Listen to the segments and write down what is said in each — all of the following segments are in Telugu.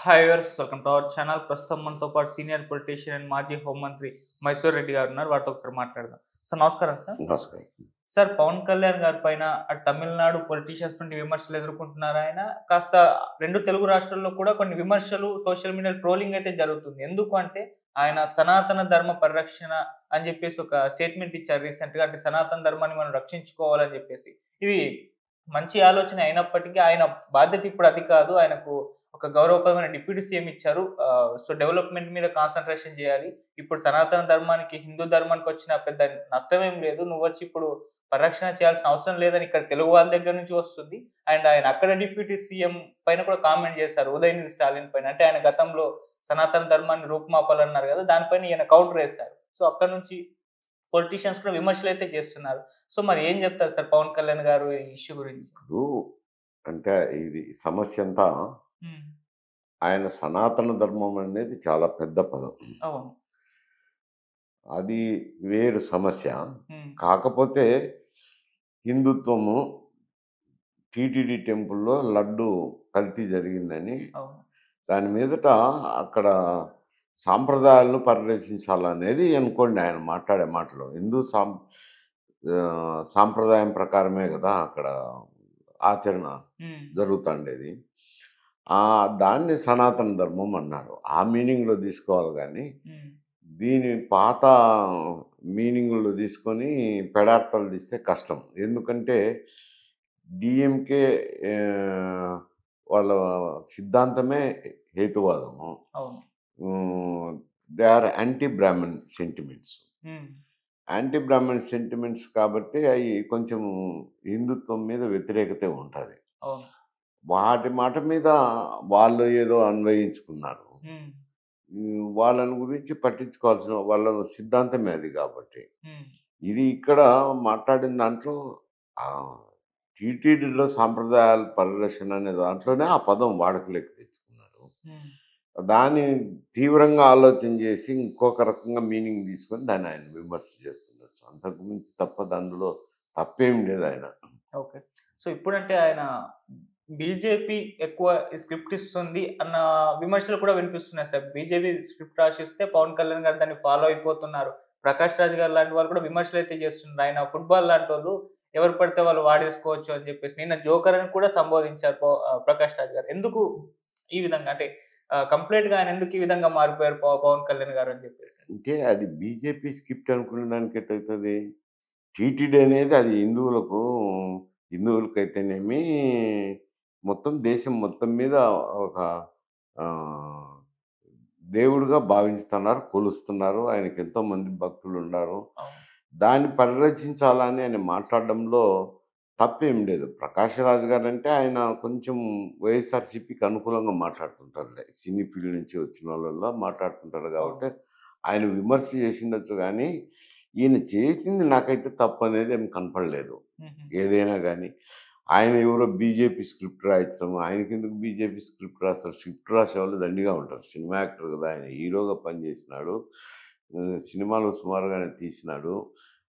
Hi viewers, welcome to our channel. ప్రస్తుతం మనతో పాటు సీనియర్ పొలిటీషియన్ అండ్ మాజీ హోంమంత్రి మైసూర్ రెడ్డి గారు ఉన్నారు. వారితో ఒకసారి మాట్లాడదాం. సార్ నమస్కారం సార్. నమస్కారం. సార్, పవన్ కళ్యాణ్ గారి పైన అటు తమిళనాడు పొలిటీషియన్స్ నుండి విమర్శలు ఎదుర్కొంటున్నారు ఆయన. కాస్త 2 తెలుగు రాష్ట్రాల్లో కూడా కొన్ని విమర్శలు సోషల్ మీడియాలో ట్రోలింగ్ అయితే జరుగుతుంది. ఎందుకు అంటే ఆయన సనాతన ధర్మ పరిరక్షణ అని చెప్పేసి ఒక స్టేట్మెంట్ ఇచ్చారు రీసెంట్‌గా. అంటే సనాతన ధర్మాన్ని మనం రక్షించుకోవాలని చెప్పేసి. ఇది మంచి ఆలోచన అయినప్పటికీ ఆయన బాధ్యత ఇప్పుడు అది కాదు. ఆయనకు ఒక గౌరవప్రదమైన డిప్యూటీ సీఎం ఇచ్చారు. సో, డెవలప్‌మెంట్ మీద కాన్సంట్రేషన్ జేయాలి. ఇప్పుడు సనాతన ధర్మానికి, హిందూ ధర్మానికి వచ్చిన పెద్ద నష్టమేం లేదు. నువ్వొచ్చి ఇప్పుడు పరిరక్షణ చేయాల్సిన అవసరం లేదని ఇక్కడ తెలుగు వాళ్ళ దగ్గర నుంచి వస్తుంది. అండ్ ఆయన అక్కడ డిప్యూటీ సీఎం పైన కూడా కామెంట్ చేశారు. ఉదయనిధి స్టాలిన్ పైన. అంటే ఆయన గతంలో సనాతన ధర్మాన్ని రూపుమాపాలన్నారు గదా! దానిపైన ఈయన కౌంటర్ ఏశారు. సో, అక్కడి నుంచి పొలిటీషియన్స్ కూడా విమర్శలైతే చేస్తున్నారు. సో, మరి ఏం జెప్తారు సార్ పవన్ కళ్యాణ్ గారు ఈ ఇష్యూ గురించి? ఇప్పుడు అంటే ఇది సమస్యంతా హ్మ్. ఆయన సనాతన ధర్మం అనేది చాలా పెద్ద పదం. అవును. అది వేరు సమస్య. హ్మ్. కాకపోతే హిందుత్వము టీటీడీ టెంపుల్‌లో లడ్డు కల్తీ జరిగిందని అవును. దాని మీదట అక్కడ సాంప్రదాయాలను పరిరక్షించాలనేది అనుకోండి ఆయన మాట్లాడే మాటలు. సాంప్రదాయం ప్రకారమే గదా! అక్కడ ఆచరణ హ్మ్. జరుగుతాండేది. దాన్ని సనాతన ధర్మం అన్నారు. ఆ మీనింగ్‌లో తీసుకోవాలి గానీ, హ్మ్. దీని పాత మీనింగుల్లో తీసుకొని పెడార్థాలు తీస్తే కష్టం. ఎందుకంటే డీఎంకే ఆహ్, వాళ్ళ సిద్ధాంతమే హేతువాదము. అవును. Hmm. They are anti Brahmin sentiments. Hmm. Anti Brahmin sentiments కాబట్టి అయి కొంచెం హిందుత్వం మీద వ్యతిరేకతే ఉంటది. అవును. వాటి మాట మీద వాళ్ళు ఏదో అన్వయించుకున్నారు. హ్మ్. వాళ్ళని గురించి పట్టించుకోవాల్సిన వాళ్ళ సిద్ధాంతమే అది కాబట్టి. హ్మ్. ఇది ఇక్కడ మాట్లాడిన దాంట్లో ఆహ్, టీటీడీలో సాంప్రదాయాల పరిరక్షణ అనే దాంట్లోనే ఆ పదం వాడుకలోకి తెచ్చుకున్నారు. హ్మ్. దాన్ని తీవ్రంగా ఆలోచన చేసి ఇంకొక రకంగా మీనింగ్ తీసుకొని దాన్ని ఆయన విమర్శ చేస్తుండొచ్చు. అంతకు మించి తప్పదు అందులో తప్పేం లేదు ఆయన. ఓకే. సో, ఇప్పుడంటే ఆయన బీజేపీ ఎక్కువ ఈ స్క్రిప్ట్ ఇస్తుంది అన్న విమర్శలు కూడా వినిపిస్తున్నాయి సార్. బీజేపీ స్క్రిప్ట్ రాసిస్తే పవన్ కళ్యాణ్ గారు దాన్ని ఫాలో అయిపోతున్నారు. ప్రకాష్ రాజ్ గారు లాంటి వాళ్ళు కూడా విమర్శలైతే చేస్తున్నారు. ఆయన ఫుట్‌బాల్ లాంటోళ్ళు ఎవరు పడితే వాళ్ళు వాడేసుకోవచ్చు అని చెప్పేసి. నిన్న జోకర్ అని కూడా సంబోధించారు ప్రకాష్ రాజ్ గారు. ఎందుకు ఈ విధంగా అంటే కంప్లీట్‌గా ఆయన ఎందుకు ఈ విధంగా మారిపోయారు పవన్ కళ్యాణ్ గారు అని చెప్పేసి? అంటే అది బీజేపీ స్క్రిప్ట్ అనుకునే దానికి ఎట్టయితది? టీటీడీ అనేది అది హిందువులకైతేనేమి, మొత్తం దేశం మొత్తం మీద ఒక ఆహ్, దేవుడుగా భావించుతున్నారు, కొలుస్తున్నారు. ఆయనకెంతో మంది భక్తులుండారు. అవును. దాన్ని పరిరక్షించాలని ఆయన మాట్లాడడంలో తప్పేం లేదు. 'ప్రకాష్ రాజ్' గారంటే ఆయన కొంచెం వైఎస్ఆర్‌సీపీకి అనుకూలంగా మాట్లాడుతుంటారులే. సినీ ఫీల్డ్ నుంచి వచ్చినోళ్ళలో మాట్లాడుతుంటారు అవును. కాబట్టి, ఆయన విమర్శ చేసిండొచ్చు గానీ, ఈయన చేసింది నాకైతే తప్పనేది ఏమి కనపడలేదు. హుహు. ఏదైనా గానీ. ఆయన ఎవరో బీజేపీ స్క్రిప్ట్ రాయించడం, ఆయనకెందుకు బీజేపీ స్క్రిప్ట్ రాస్తారు? స్క్రిప్ట్ రాసేవాళ్ళు దండిగా ఉంటారు. సినిమా యాక్టర్ గదా! ఆయన హీరోగా పనిచేసినాడు. సినిమాలు సుమారుగానే తీసినాడు.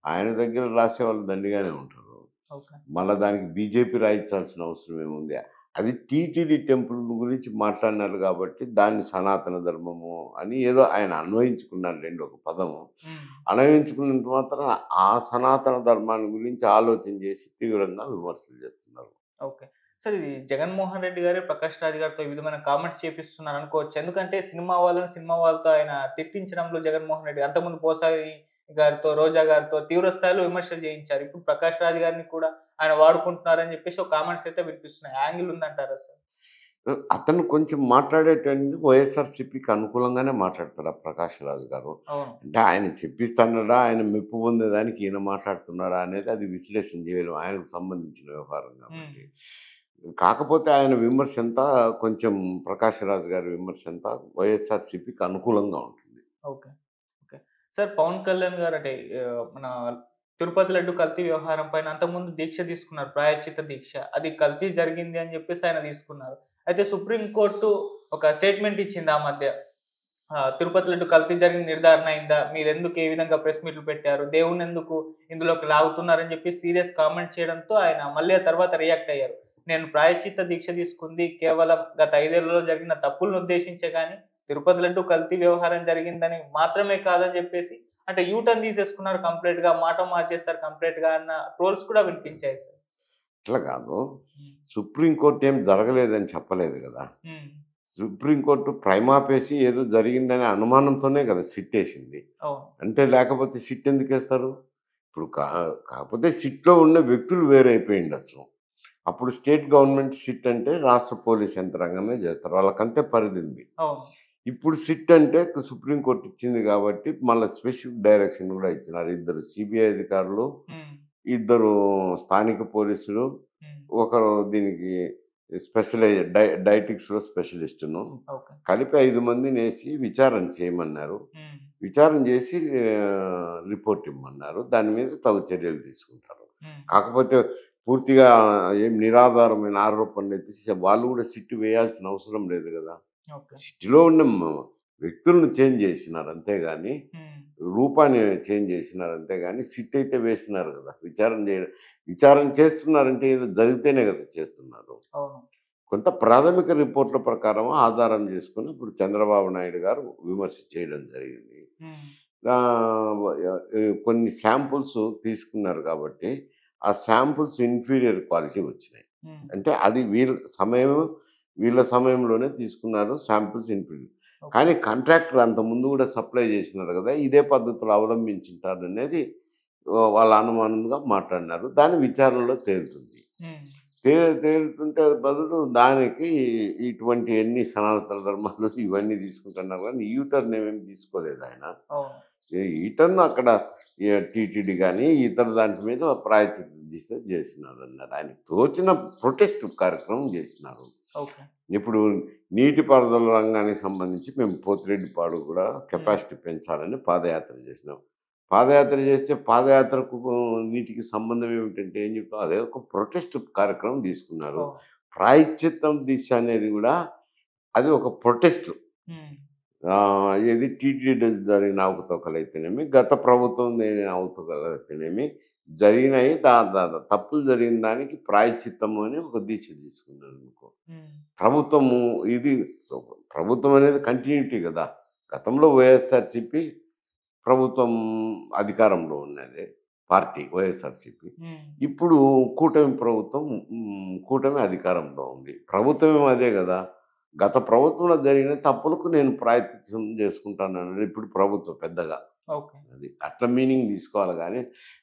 ఆయన దగ్గర రాసేవాళ్ళు దండిగానే ఉంటారు. ఓకే. మళ్ళా దానికి బీజేపీ రాయించాల్సిన అవసరం ఏముంది? అది టీటీడీ టెంపుల్ గురించి మాట్లాడినారు గాబట్టి, దాన్ని సనాతన ధర్మము అని ఏదో ఆయన అన్వయించుకున్నారులెండి ఒక పదము. హ్మ్. అన్వయించుకున్నంత మాత్రాన ఆ సనాతన ధర్మాన్ని గురించి ఆలోచన చేసి తీవ్రంగా విమర్శలు చేస్తున్నారు. ఓకే. సార్, ఇది జగన్మోహన్ రెడ్డి గారే ప్రకాష్ రాజ్ గారితో ఈ విధమైన కామెంట్స్ చేపిస్తున్నారు అనుకోవచ్చా? ఎందుకంటే సినిమా వాళ్ళని సినిమా వాళ్ళతో ఆయన తిట్టించడంలో జగన్మోహన్ రెడ్డి అంతకుముందు పోసాని గారితో, రోజా గారితో తీవ్ర స్థాయిలో విమర్శలు చేయించారు. ఇప్పుడు ప్రకాష్ రాజ్ గారిని కూడా ఆయన వాడుకుంటున్నారని చెప్పేసి ఒక కామెంట్స్ అయితే వినిపిస్తున్నాయి. యాంగిల్ ఉందంటారా సార్? అతను కొంచెం మాట్లాడేటందుకు వైఎస్ఆర్‌సీపీకి అనుకూలంగానే మాట్లాడతారు ఆ 'ప్రకాష్ రాజ్' గారు. అవును. అంటే ఆయన చెప్పిస్తన్నాడా, ఆయన మెప్పు పొందేదానికి ఈయన మాట్లాడుతున్నాడా అనేది అది విశ్లేషణ చేయలేం. ఆయనకు సంబంధించిన వ్యవహారం హ్మ్. కాబట్టి. కాకపోతే ఆయన విమర్శ అంతా కొంచెం 'ప్రకాష్ రాజ్' గారి విమర్శ అంతా వైఎస్ఆర్‌సీపీకి అనుకూలంగా ఉంటుంది. Okay. Okay. Sir, Pawan Kalyan గారు అంటే మన తిరుపతి లడ్డు కల్తీ వ్యవహారం పైన అంతకుముందు దీక్ష తీసుకున్నారు. ప్రాయశ్చిత్త దీక్ష. అది కల్తీ జరిగింది అని చెప్పేసి ఆయన తీసుకున్నారు. అయితే సుప్రీం కోర్టు ఒక స్టేట్మెంట్ ఇచ్చింది ఆ మధ్య. తిరుపతి లడ్డు కల్తీ జరిగింది నిర్ధారణ అయిందా? మీరెందుకు ఏ విధంగా ప్రెస్ మీట్లు పెట్టారు? దేవుడినెందుకు ఇందులోకి లాగుతున్నారని చెప్పి సీరియస్ కామెంట్ చేయడంతో ఆయన మళ్ళీ ఆ తర్వాత రియాక్ట్ అయ్యారు. నేను ప్రాయశ్చిత్త దీక్ష తీసుకుంది కేవలం గత 5 ఏళ్లలో జరిగిన తప్పులను ఉద్దేశించే గాని, తిరుపతి లడ్డు కల్తీ వ్యవహారం జరిగిందని మాత్రమే కాదని చెప్పేసి అంటే యూ టర్న్ తీసేసుకున్నారు కంప్లీట్‌గా. మాట మార్చేస్తారు కంప్లీట్‌గా అన్న ట్రోల్స్ కూడా వినిపించాయి సార్. అట్లా కాదు. హ్మ్. సుప్రీంకోర్టు ఏం జరగలేదని చెప్పలేదు కదా! హ్మ్. సుప్రీంకోర్టు ప్రైమాపేసి ఏదో జరిగిందనే అనుమానంతోనే కదా సిట్టేసింది. అవును. అంటే లేకపోతే సిట్ ఎందుకేస్తారు? ఇప్పుడు కాకపోతే సిట్‌లో ఉన్న వ్యక్తులు వేరైపోయి ఉండొచ్చు. అప్పుడు స్టేట్ గవర్నమెంట్ సిట్ అంటే రాష్ట్ర పోలీస్ యంత్రాంగమే చేస్తారు. వాళ్ళకంతే పరిధుంది. అవును. ఇప్పుడు సిట్ అంటే సుప్రీంకోర్టు ఇచ్చింది కాబట్టి మళ్ళా స్పెసిఫిక్ డైరెక్షన్ కూడా ఇచ్చినారు. ఇద్దరు సిబిఐ అధికారులు, హ్మ్. ఇద్దరు స్థానిక పోలీసులు, హ్మ్. ఒకరు దీనికి డైటిక్స్‌లో స్పెషలిస్టును ఓకే. కలిపి 5 మందినేసి విచారణ చేయమన్నారు. హ్మ్. విచారణ చేసి రిపోర్ట్ ఇమ్మన్నారు. దాని మీద తగు చర్యలు తీసుకుంటారు. హ్మ్. కాకపోతే పూర్తిగా ఏం నిరాధారమైన ఆరోపణలైతే వాళ్ళు కూడా సిట్ వేయాల్సిన అవసరం లేదు గదా! ఓకే. సిట్‌లో ఉన్న వ్యక్తులను చేంజ్ చేసినారు అంతేగాని, హ్మ్. రూపాన్ని చేంజ్ చేసినారు అంతేగాని, సిట్ అయితే వేసినారు గదా! విచారణ చేస్తున్నారంటే ఏదో జరిగితేనే గదా చేస్తున్నారు. అవును. కొంత ప్రాథమిక రిపోర్ట్‌ల ప్రకారం ఆధారం చేసుకొని ఇప్పుడు చంద్రబాబు నాయుడు గారు విమర్శ చేయడం జరిగింది. హ్మ్. కొన్ని శాంపుల్స్ తీసుకున్నారు కాబట్టి, ఆ శాంపుల్స్ ఇన్ఫీరియర్ క్వాలిటీ వచ్చినాయి. హ్మ్. అంటే అది వీళ్ళ సమయంలోనే తీసుకున్నారు శాంపుల్స్ ఇన్ఫీరియర్. ఓకే. కానీ కాంట్రాక్టర్ అంతకుముందు కూడా సప్లై చేసినారు కదా! ఇదే పద్ధతులు అవలంబించుంటారనేది వాళ్ళ అనుమానంగా మాట్లాడినారు. దాని విచారణలో తేలుతుంది. హ్మ్. తే తేలుతుంటే బదులు దానికి ఇటువంటి ఎన్ని సనాతన ధర్మాలు ఇవన్నీ తీసుకుంటున్నారు కానీ యూ టర్న్ ఏమేమి తీసుకోలేదాయన. అవును. ఈ టర్న్ అక్కడ టీటీడీ గాని, ఇతర దాంటి మీద ప్రాయశ్చిత్త దీక్ష చేసినారన్నారు. ఆయనకు తోచిన ప్రొటెస్ట్ కార్యక్రమం చేసినారు. ఓకే. ఇప్పుడు నీటిపారుదల రంగానికి సంబంధించి మేము పోతిరెడ్డిపాడు కూడా హ్మ్. కెపాసిటీ పెంచాలని పాదయాత్ర చేసినాం. పాదయాత్ర చేస్తే పాదయాత్రకు నీటికి సంబంధం ఏమిటంటే ఏం చెప్తాం అదే ఒక ప్రొటెస్ట్ కార్యక్రమం తీసుకున్నారు. అవును. ప్రాయశ్చిత్తం దీక్ష అనేది కూడా అది ఒక ప్రొటెస్ట్. హ్మ్. ఏది టీటీడీ జరిగిన అవకతవకలైతేనేమి, గత ప్రభుత్వం జరిగిన అవకతవకలైతేనేమి జరిగినాయి. దా దా దా తప్పులు జరిగిన దానికి ప్రాయశ్చిత్తము అని ఒక దీక్ష తీసుకున్నారనుకో. హ్మ్. ప్రభుత్వము ఇది సో, ప్రభుత్వం అనేది కంటిన్యూటీ గదా! గతంలో వైఎస్ఆర్‌సీపీ ప్రభుత్వం అధికారంలో ఉన్నది. పార్టీ వైఎస్ఆర్‌సీపీ. హ్మ్. ఇప్పుడు కూటమి ప్రభుత్వం కూటమి అధికారంలో ఉంది. ప్రభుత్వమేమో అదే గదా! గత ప్రభుత్వంలో జరిగిన తప్పులకు నేను ప్రాయశ్చిత్తం చేసుకుంటానన్నది ఇప్పుడు ప్రభుత్వం పెద్దగా. ఓకే. అది. అట్లా మీనింగ్ తీసుకోవాలి గానీ,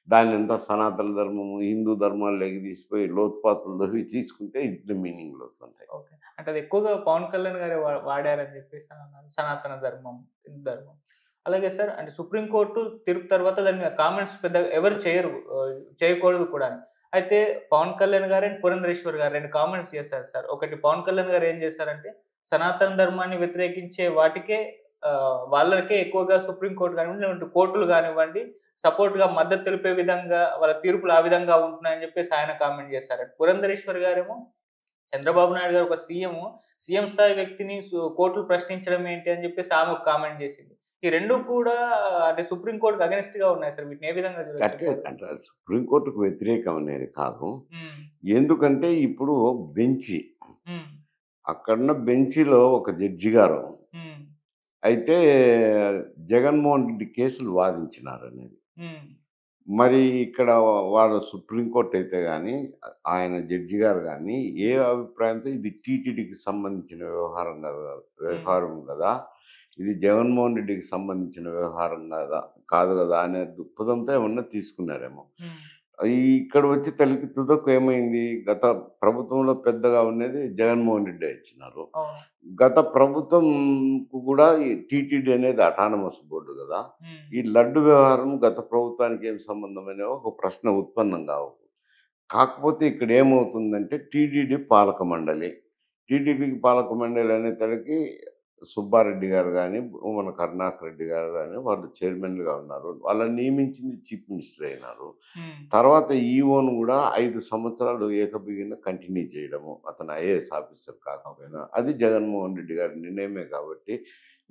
దాన్నంతా సనాతన ధర్మము, హిందూ ధర్మాల్లోకి తీసిపోయి లోతుపాతుల్లోకి తీసుకుంటే ఇట్లా మీనింగ్‌లొస్తుంటాయి. ఓకే. అంటే అది ఎక్కువగా పవన్ కళ్యాణ్ గారే వాడారని జెప్పేసి అన్నారు. సనాతన ధర్మం, హిందూ ధర్మం. అలాగే సార్ అంటే సుప్రీం కోర్టు తీర్పు తర్వాత దాని మీద కామెంట్స్ పెద్దగా ఎవరు చేయరు. చేయకూడదు కూడా. అయితే పవన్ కళ్యాణ్ గారు అండ్ పురంధరేశ్వర్ గారు 2 కామెంట్స్ చేశారు సార్. ఒకటి పవన్ కళ్యాణ్ గారు ఏం చేశారంటే, సనాతన ధర్మాన్ని వ్యతిరేకించే వాటికే వాళ్ళకే ఎక్కువగా సుప్రీం కోర్ట్ కానివ్వండి, లేదంటే కోర్టులు గానివ్వండి, సపోర్ట్‌గా మద్దతు తెలిపే విధంగా వాళ్ళ తీర్పులు ఆ విధంగా ఉంటున్నాయని జెప్పేసి ఆయన కామెంట్ చేశారు. పురంధరేశ్వర్ గారేమో చంద్రబాబు నాయుడు గారు ఒక సీఎం స్థాయి వ్యక్తిని కోర్టులు ప్రశ్నించడం ఏంటి అని చెప్పేసి ఆమె ఒక కామెంట్ చేసింది. ఈ 2 కూడా అంటే సుప్రీం కోర్ట్‌కి అగైనెస్ట్‌గా ఉన్నాయి సార్. వీటిని ఏ విధంగా అంటే చెప్పాలి? అంటే సుప్రీంకోర్టుకు వ్యతిరేకం అనేది కాదు. హ్మ్. ఎందుకంటే ఇప్పుడు బెంచి, హ్మ్. అక్కడున్న బెంచీలో ఒక జడ్జి గారు హ్మ్. అయితే జగన్మోహన్ రెడ్డి కేసులు వాదించినారనేది. హ్మ్. మరి ఇక్కడ వాళ్ళు సుప్రీంకోర్టు అయితే గాని, ఆయన జడ్జి గారు గాని, ఏ అభిప్రాయంతో ఇది టీటీడీకి సంబంధించిన హ్మ్. వ్యవహారం గదా! ఇది జగన్మోహన్ రెడ్డికి సంబంధించిన వ్యవహారం కాదు గదా! అనే దృక్పథంతో ఏమన్నా తీసుకున్నారేమో. హ్మ్. ఇక్కడ వచ్చి తలకి తుదకు ఏమైంది? గత ప్రభుత్వంలో పెద్దగా ఉన్నది జగన్మోహన్ రెడ్డే ఇచ్చినారు. అవును. గత ప్రభుత్వంకు కూడా ఈ టీటీడీ అనేది అటానమస్ బోర్డ్ గదా! హ్మ్. ఈ లడ్డు వ్యవహారం గత ప్రభుత్వానికి ఏం సంబంధం అనే ఒక ప్రశ్న ఉత్పన్నం కాకపోతే ఇక్కడ ఏమవుతుందంటే టీటీడీ పాలక మండలి. టీటీడీ పాలక మండలి అనేసరికి సుబ్బారెడ్డి గారు గాని, భూమన కరుణాకర్ రెడ్డి గారు గాని వాళ్ళు చైర్మన్‌లుగా ఉన్నారు. వాళ్ళని నియమించింది చీఫ్ మినిస్టర్ అయినారు. హ్మ్. తర్వాత ఈవోను గూడా 5 సంవత్సరాలు ఏకబిగిన కంటిన్యూ చేయడము. అతను ఐఏఎస్ ఆఫీసర్ ఓకే. కాకపోయినా. అది జగన్మోహన్ రెడ్డి గారి నిర్ణయమే కాబట్టి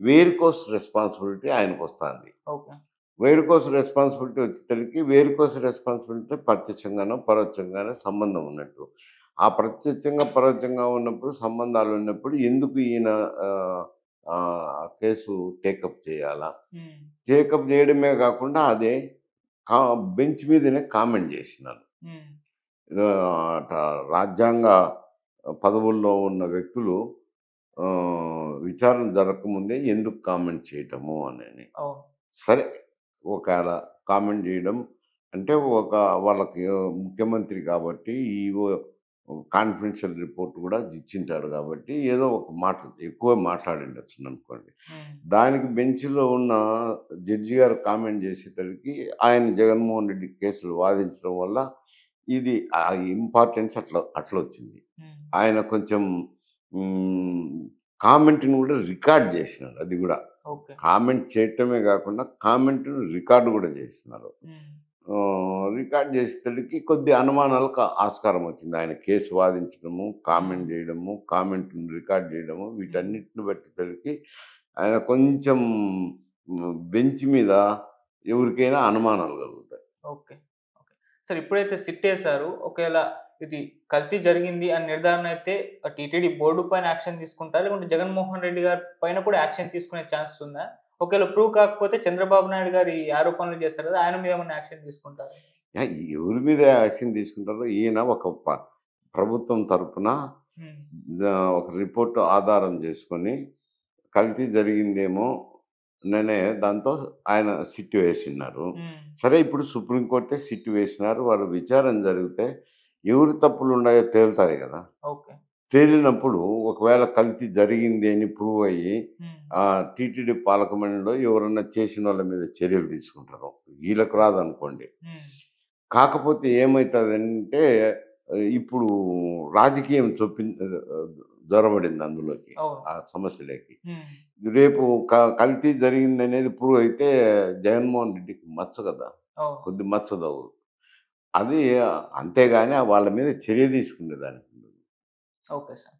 varicose responsibility ఆయనకొస్తాంది. Okay. Varicose responsibility వచ్చేసరికి వేరికోస్ రెస్పాన్సిబిలిటీ ప్రత్యక్షంగానో, పరోక్షంగానో సంబంధం ఉన్నట్టు. ఆ ప్రత్యక్షంగా, పరోక్షంగా ఉన్నప్పుడు సంబంధాలు ఉన్నప్పుడు ఎందుకు ఈయన ఆహ్, కేసు టేకప్ చేయాలా? హ్మ్. టేకప్ చేయడమే కాకుండా అదే కా బెంచ్ మీదనే కామెంట్ చేసినారు. హ్మ్. రాజ్యాంగ పదవుల్లో ఉన్న వ్యక్తులు విచారణ జరగకముందే ఎందుకు కామెంట్ చేయటము అనని. అవును. సరే, ఒకేళ కామెంట్ చేయడం అంటే వాళ్ళకి ముఖ్యమంత్రి కాబట్టి ఈవో కాన్ఫిడెన్షియల్ రిపోర్ట్ కూడా ఇచ్చింటాడు కాబట్టి ఏదో ఒక మాట ఎక్కువ మాట్లాడిండొచ్చుననుకోండి. హ్మ్. దానికి బెంచ్‌లో ఉన్న జడ్జి గారు కామెంట్ చేసేసరికి ఆయన జగన్మోహన్ రెడ్డి కేసులు వాదించడం వల్ల ఇది ఆ ఇంపార్టెన్స్ అట్లొచ్చింది. హ్మ్. ఆయన కొంచెం హ్మ్, కామెంట్‌ని కూడా రికార్డ్ చేసినారు. అది కూడా. ఓకే. కామెంట్ చేయటమే గాకుండా, కామెంట్‌ని రికార్డ్ గూడా జేస్తున్నారు. హ్మ్. రికార్డ్ చేసేసరికి కొద్ది అనుమానాలకు ఆస్కారం వచ్చింది. ఆయన కేసు వాదించడము, హ్మ్. కామెంట్ జేయడము, కామెంట్‌ని రికార్డ్ జేయడము హ్మ్. వీటన్నిటిని బట్టేసరికి ఆయన కొంచెం బెంచ్ మీద ఎవరికైనా అనుమానాలు కలుగుతాయి. ఓకే. ఓకే. సరే ఇప్పుడైతే సిట్టేసారు. ఒకవేళ ఇది కల్తీ జరిగింది అని నిర్ధారణ అయితే టీటీడీ బోర్డ్ పైన యాక్షన్ తీసుకుంటారా? లేకుంటే జగన్మోహన్ రెడ్డి గారి పైన కూడా యాక్షన్ తీసుకునే ఛాన్సెస్ ఉందా? ఒకవేళ ప్రూవ్ కాకపోతే చంద్రబాబు నాయుడు గారు ఈ ఆరోపణలు చేస్తారు కదా! ఆయన మీద ఏమన్నా యాక్షన్ తీసుకుంటారా? యాహ్! ఎవరి మీద యాక్షన్ తీసుకుంటారో ఈయన ఒక ప్రభుత్వం తరపున హ్మ్. ఒక రిపోర్ట్ ఆధారం చేసుకొని కల్తీ జరిగిందేమో ననే దాంతో ఆయన సిట్ వేసిన్నారు. హ్మ్. సరే, ఇప్పుడు సుప్రీంకోర్టే సిట్ వేసినారు. వాళ్ళు విచారణ జరిగితే ఎవరి తప్పులున్నాయో తేలుతాయి గదా! ఓకే. తేలినప్పుడు ఒకవేళ కల్తీ జరిగింది అని ప్రూవ్ అయ్యి హ్మ్. టీటీడీ పాలక మండలిలో ఎవరన్నా చేసినోళ్ళ మీద చర్యలు తీసుకుంటారు. వీళ్ళకి ఓకే. రాదనుకోండి. హ్మ్. కాకపోతే ఏమైతదంటే ఇప్పుడు రాజకీయం జొరబడింది అందులోకి. అవును. ఆ సమస్యలోకి. హ్మ్. రేపు కల్తీ జరిగిందనేది ప్రూవ్ అయితే జగన్మోహన్ రెడ్డికి మచ్చ గదా! అవును. కొద్ది మచ్చ తగులుతుంది. అది అంతేగాని వాళ్ళ మీద చర్య తీసుకునేదానికి ఉండదు. Okay sir.